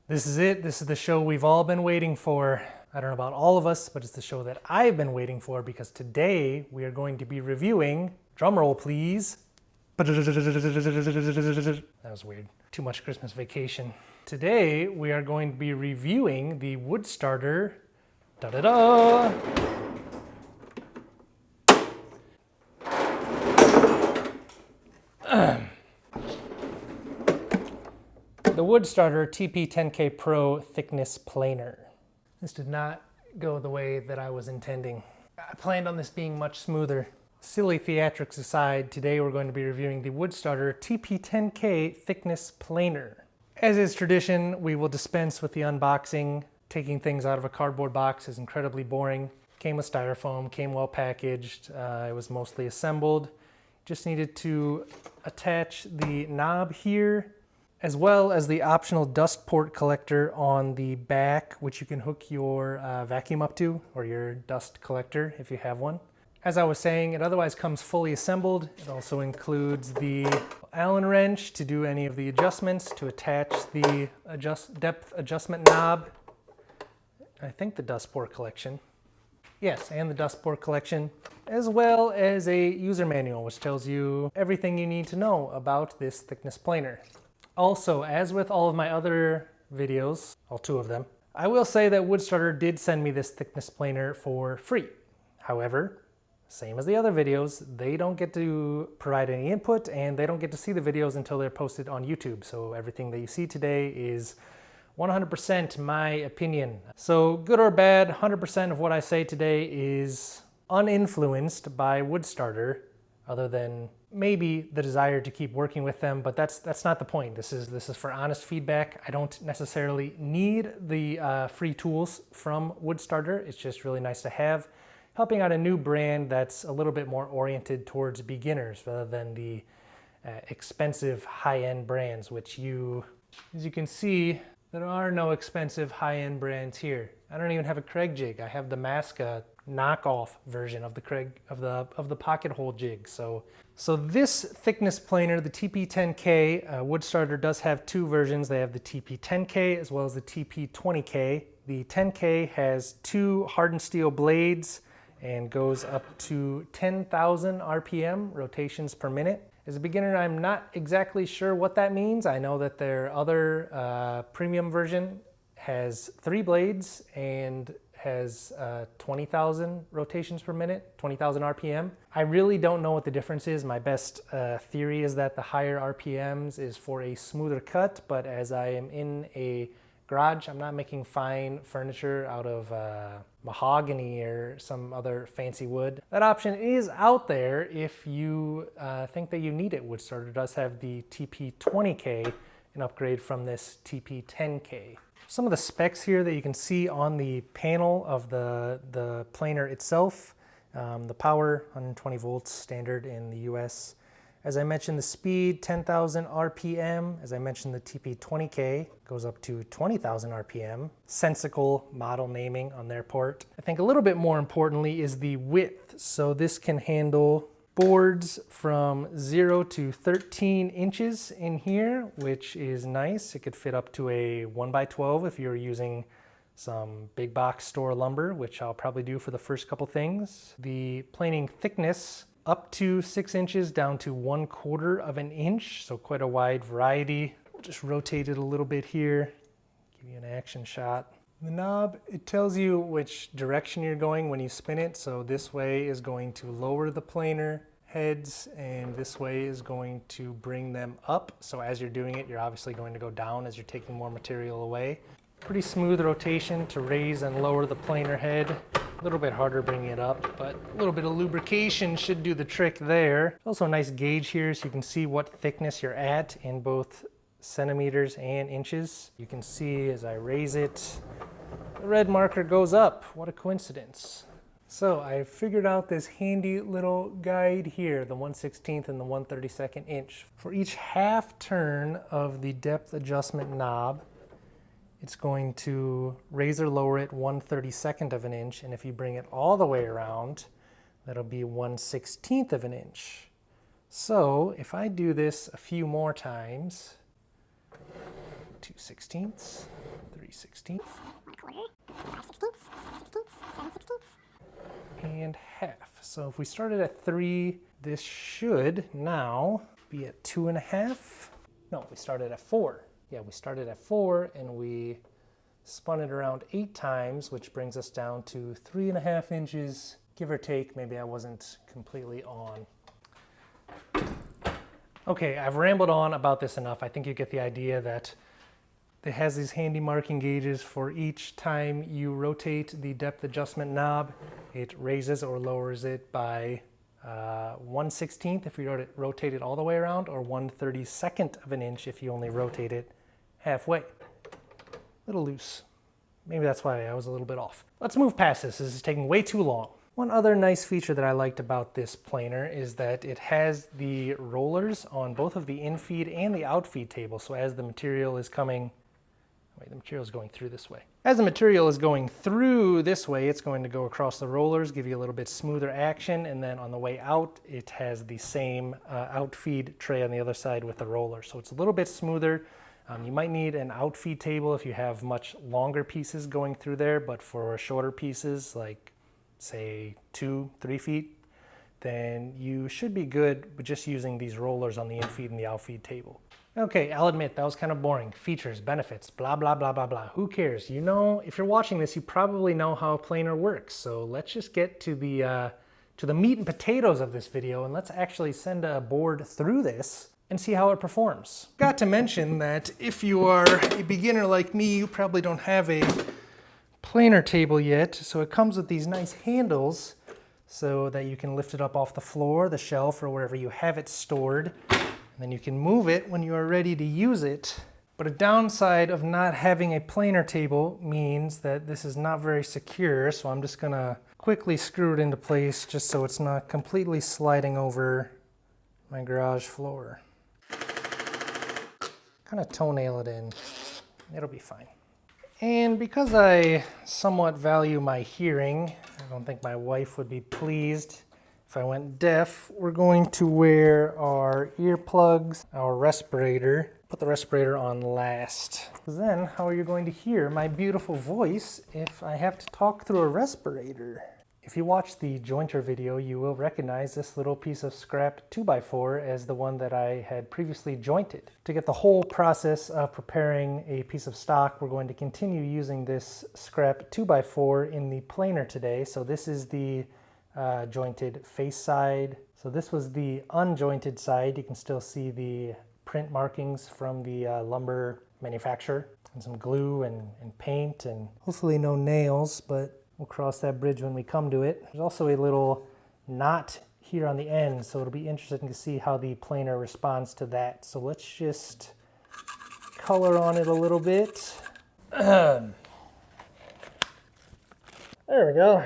This is it. This is the show we've all been waiting for. I don't know about all of us, but it's the show that I've been waiting for because today we are going to be reviewing, drumroll please. That was weird. Too much Christmas Vacation. Today we are going to be reviewing the Woodstarter da-da-da, the Woodstarter TP10K Pro Thickness Planer. This did not go the way that I was intending. I planned on this being much smoother. Silly theatrics aside, today we're going to be reviewing the Woodstarter TP10K Thickness Planer. As is tradition, we will dispense with the unboxing. Taking things out of a cardboard box is incredibly boring. Came with styrofoam, came well packaged, it was mostly assembled. Just needed to attach the knob here, as well as the optional dust port collector on the back, which you can hook your vacuum up to, or your dust collector if you have one. As I was saying, it otherwise comes fully assembled. It also includes the Allen wrench to do any of the adjustments, to attach the depth adjustment knob. I think the dust port collection. Yes, and the dust port collection, as well as a user manual, which tells you everything you need to know about this thickness planer. Also, as with all of my other videos, all two of them, I will say that Woodstarter did send me this thickness planer for free. However, same as the other videos, they don't get to provide any input and they don't get to see the videos until they're posted on YouTube. So everything that you see today is 100% my opinion. So good or bad, 100% of what I say today is uninfluenced by Woodstarter, other than maybe the desire to keep working with them, but that's not the point. This is for honest feedback. I don't necessarily need the free tools from Woodstarter. It's just really nice to have, helping out a new brand that's a little bit more oriented towards beginners rather than the expensive high-end brands, which as you can see, there are no expensive high-end brands here. I don't even have a Craig jig. I have the Masca knockoff version of the Craig of the pocket hole jig. So this thickness planer, the TP10K, Woodstarter does have two versions. They have the TP10K as well as the TP20K. The 10K has two hardened steel blades and goes up to 10,000 RPM, rotations per minute. As a beginner, I'm not exactly sure what that means. I know that their other premium version has 3 blades and has 20,000 rotations per minute, 20,000 RPM. I really don't know what the difference is. My best theory is that the higher RPMs is for a smoother cut, but as I am in a garage, I'm not making fine furniture out of mahogany or some other fancy wood. That option is out there if you think that you need it. Woodstarter does have the TP20K, an upgrade from this TP10K. Some of the specs here that you can see on the panel of the planer itself. The power, 120 volts standard in the US. As I mentioned, the speed, 10,000 RPM. As I mentioned, the TP20K goes up to 20,000 RPM. Sensical model naming on their part. I think a little bit more importantly is the width. So this can handle boards from 0 to 13 inches in here, which is nice. It could fit up to a 1x12 if you're using some big box store lumber, which I'll probably do for the first couple things. The planing thickness, up to 6 inches down to 1/4 of an inch, so quite a wide variety. We'll just rotate it a little bit here, give you an action shot. The knob, it tells you which direction you're going when you spin it, so this way is going to lower the planer heads and this way is going to bring them up. So as you're doing it, you're obviously going to go down as you're taking more material away. Pretty smooth rotation to raise and lower the planer head. A little bit harder bringing it up, but a little bit of lubrication should do the trick there. Also a nice gauge here so you can see what thickness you're at in both centimeters and inches. You can see as I raise it, the red marker goes up. What a coincidence. So I figured out this handy little guide here, the 1/16 and the 1/32 inch. For each half turn of the depth adjustment knob, it's going to raise or lower it 1/32 of an inch, and if you bring it all the way around, that'll be 1/16 of an inch. So if I do this a few more times, 2/16, 3/16, 5/16, and half. So if we started at 3, this should now be at 2.5. No, we started at 4. Yeah, we started at 4 and we spun it around 8 times, which brings us down to 3.5 inches, give or take. Maybe I wasn't completely on. Okay, I've rambled on about this enough. I think you get the idea that it has these handy marking gauges for each time you rotate the depth adjustment knob. It raises or lowers it by 1/16 if you rotate it all the way around, or 1/32 of an inch if you only rotate it halfway. A little loose. Maybe that's why I was a little bit off. Let's move past this. This is taking way too long. One other nice feature that I liked about this planer is that it has the rollers on both of the infeed and the outfeed table. So as the material is coming, wait, the material is going through this way. As the material is going through this way, it's going to go across the rollers, give you a little bit smoother action, and then on the way out, it has the same outfeed tray on the other side with the roller. So it's a little bit smoother. You might need an outfeed table if you have much longer pieces going through there, but for shorter pieces, like say 2-3 feet, then you should be good with just using these rollers on the infeed and the outfeed table. Okay, I'll admit that was kind of boring. Features, benefits, blah, blah, blah, blah, blah. Who cares? You know, if you're watching this, you probably know how a planer works. So let's just get to the meat and potatoes of this video, and let's actually send a board through this and see how it performs. Got to mention that if you are a beginner like me, you probably don't have a planer table yet. So it comes with these nice handles so that you can lift it up off the floor, the shelf, or wherever you have it stored. And then you can move it when you are ready to use it. But a downside of not having a planer table means that this is not very secure, so I'm just gonna quickly screw it into place just so it's not completely sliding over my garage floor. Kind of toenail it in. It'll be fine. And because I somewhat value my hearing, I don't think my wife would be pleased if I went deaf, we're going to wear our earplugs, our respirator, put the respirator on last. Then how are you going to hear my beautiful voice if I have to talk through a respirator? If you watch the jointer video, you will recognize this little piece of scrap 2x4 as the one that I had previously jointed. To get the whole process of preparing a piece of stock, we're going to continue using this scrap 2x4 in the planer today. So this is the jointed face side. So this was the unjointed side. You can still see the print markings from the lumber manufacturer, and some glue and paint, and hopefully no nails, but we'll cross that bridge when we come to it. There's also a little knot here on the end, so it'll be interesting to see how the planer responds to that. So let's just color on it a little bit. There we go.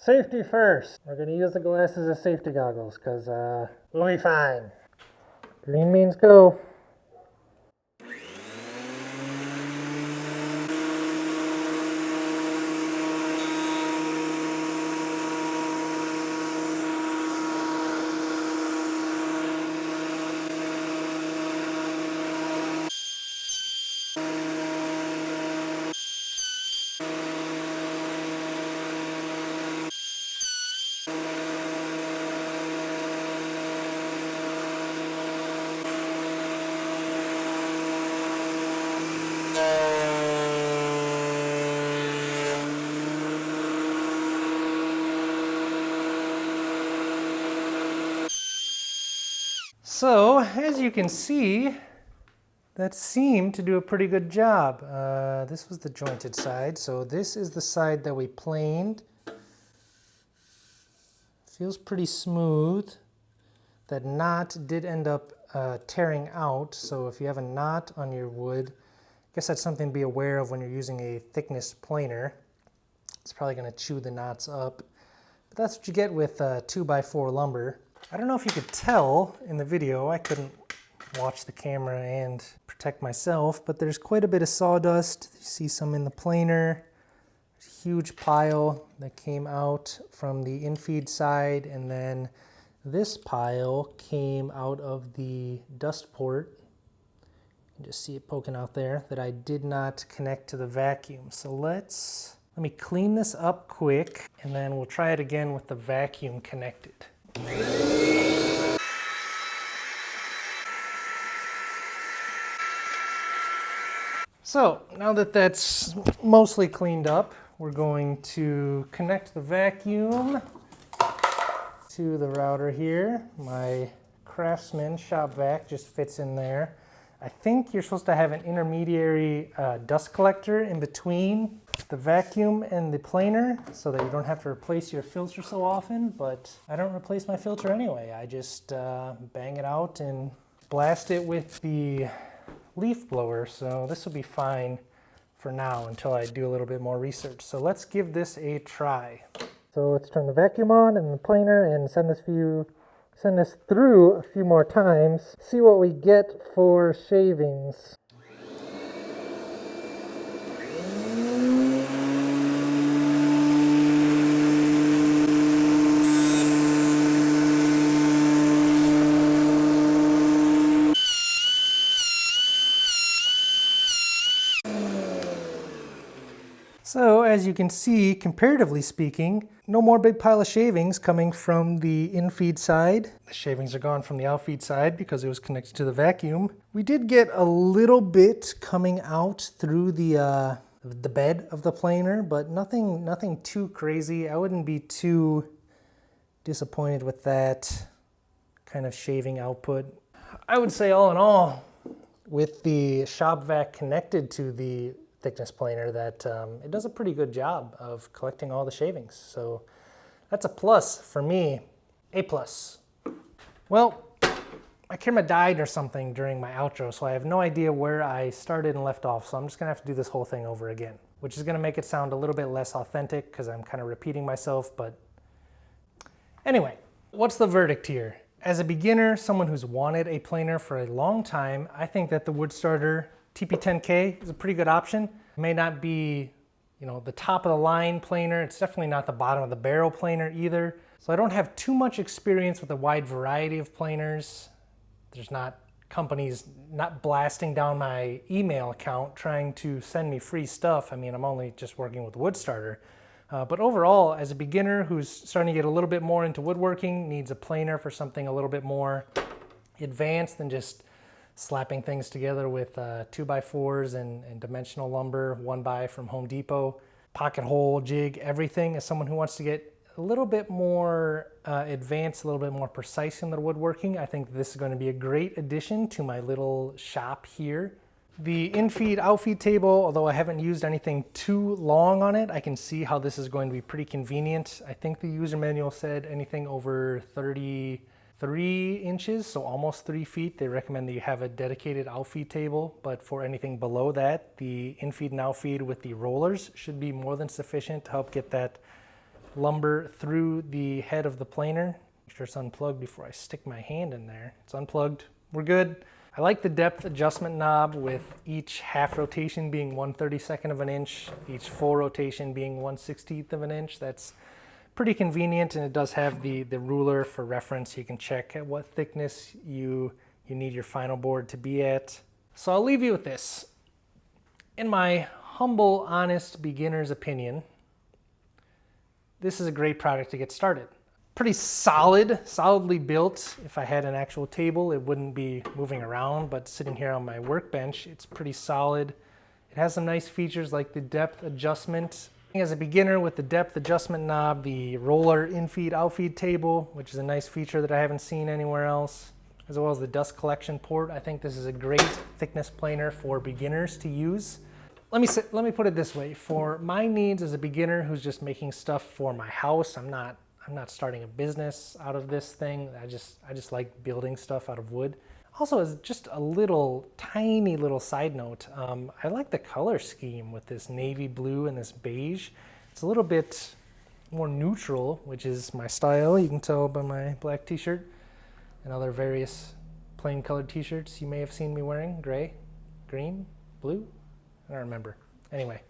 Safety first. We're going to use the glasses as safety goggles because we'll be fine. Green means go. So, as you can see, that seemed to do a pretty good job. This was the jointed side, so this is the side that we planed. Feels pretty smooth. That knot did end up tearing out, so if you have a knot on your wood, I guess that's something to be aware of when you're using a thickness planer. It's probably going to chew the knots up. But that's what you get with 2x4 lumber. I don't know if you could tell in the video, I couldn't watch the camera and protect myself, but there's quite a bit of sawdust. You see some in the planer. There's a huge pile that came out from the infeed side, and then this pile came out of the dust port You just see it poking out there that I did not connect to the vacuum. So let me clean this up quick, and then we'll try it again with the vacuum connected. So now that that's mostly cleaned up, we're going to connect the vacuum to the router here. My Craftsman shop vac just fits in there. I think you're supposed to have an intermediary dust collector in between the vacuum and the planer so that you don't have to replace your filter so often, but I don't replace my filter anyway. I just bang it out and blast it with the leaf blower, so this will be fine for now until I do a little bit more research. So let's give this a try. So let's turn the vacuum on and the planer and send this through a few more times, see what we get for shavings. So as you can see, comparatively speaking, no more big pile of shavings coming from the in-feed side. The shavings are gone from the out-feed side because it was connected to the vacuum. We did get a little bit coming out through the bed of the planer, but nothing too crazy. I wouldn't be too disappointed with that kind of shaving output. I would say all in all, with the shop vac connected to the thickness planer, that it does a pretty good job of collecting all the shavings. So that's a plus for me, A+. Well, my camera died or something during my outro, so I have no idea where I started and left off, so I'm just gonna have to do this whole thing over again, which is gonna make it sound a little bit less authentic because I'm kind of repeating myself, but anyway, what's the verdict here? As a beginner, someone who's wanted a planer for a long time, I think that the Woodstarter TP10K is a pretty good option. It may not be, the top of the line planer. It's definitely not the bottom of the barrel planer either. So I don't have too much experience with a wide variety of planers. There's not companies not blasting down my email account trying to send me free stuff. I mean, I'm only just working with Woodstarter. But overall, as a beginner who's starting to get a little bit more into woodworking, needs a planer for something a little bit more advanced than just slapping things together with 2x4s and dimensional lumber, 1x from Home Depot, pocket hole, jig, everything. As someone who wants to get a little bit more advanced, a little bit more precise in the woodworking, I think this is going to be a great addition to my little shop here. The in-feed, out-feed table, although I haven't used anything too long on it, I can see how this is going to be pretty convenient. I think the user manual said anything over 33 inches, so almost 3 feet, they recommend that you have a dedicated out-feed table, but for anything below that, the in-feed and out-feed with the rollers should be more than sufficient to help get that lumber through the head of the planer. Make sure it's unplugged before I stick my hand in there. It's unplugged, we're good. I like the depth adjustment knob with each half rotation being 1/32 of an inch, each full rotation being 1/16 of an inch. That's pretty convenient, and it does have the ruler for reference. You can check at what thickness you need your final board to be at. So I'll leave you with this. In my humble, honest beginner's opinion, this is a great product to get started. Pretty solidly built. If I had an actual table, it wouldn't be moving around, but sitting here on my workbench, it's pretty solid. It has some nice features like the depth adjustment. As a beginner, with the depth adjustment knob, the roller in-feed, out-feed table, which is a nice feature that I haven't seen anywhere else, as well as the dust collection port, I think this is a great thickness planer for beginners to use. Let me put it this way. For my needs as a beginner who's just making stuff for my house, I'm not starting a business out of this thing. I just like building stuff out of wood. Also, as just a tiny little side note, I like the color scheme with this navy blue and this beige. It's a little bit more neutral, which is my style. You can tell by my black t-shirt and other various plain colored t-shirts you may have seen me wearing. Gray, green, blue, I don't remember. Anyway,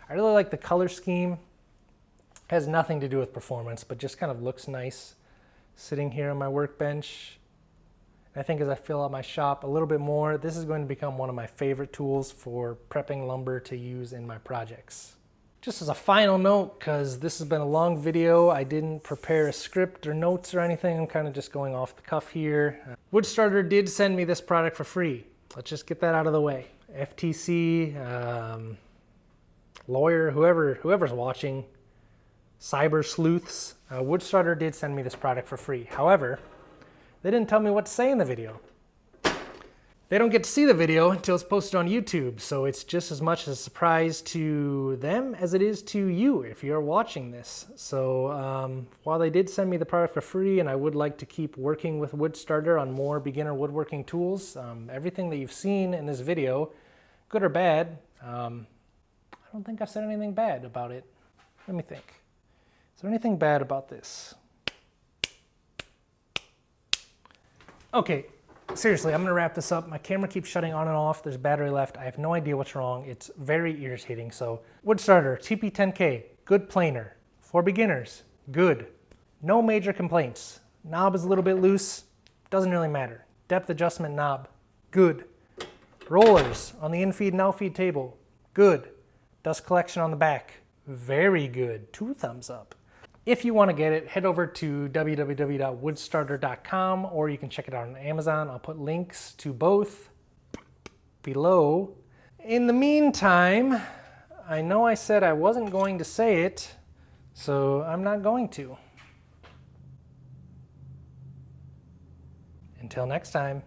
I really like the color scheme. It has nothing to do with performance, but just kind of looks nice sitting here on my workbench. I think as I fill out my shop a little bit more, this is going to become one of my favorite tools for prepping lumber to use in my projects. Just as a final note, because this has been a long video, I didn't prepare a script or notes or anything. I'm kind of just going off the cuff here. Woodstarter did send me this product for free. Let's just get that out of the way. FTC, lawyer, whoever's watching, cyber sleuths, Woodstarter did send me this product for free. However, they didn't tell me what to say in the video. They don't get to see the video until it's posted on YouTube, so it's just as much a surprise to them as it is to you if you're watching this. So while they did send me the product for free, and I would like to keep working with Woodstarter on more beginner woodworking tools, everything that you've seen in this video, good or bad, I don't think I've said anything bad about it. Let me think. Is there anything bad about this? Okay. Seriously, I'm gonna wrap this up. My camera keeps shutting on and off. There's battery left. I have no idea what's wrong. It's very irritating. So Woodstarter TP10K, good planer. For beginners, good. No major complaints. Knob is a little bit loose, doesn't really matter. Depth adjustment knob, good. Rollers on the in-feed and out-feed table, good. Dust collection on the back, very good. 2 thumbs up. If you want to get it, head over to www.woodstarter.com, or you can check it out on Amazon. I'll put links to both below. In the meantime, I know I said I wasn't going to say it, so I'm not going to. Until next time.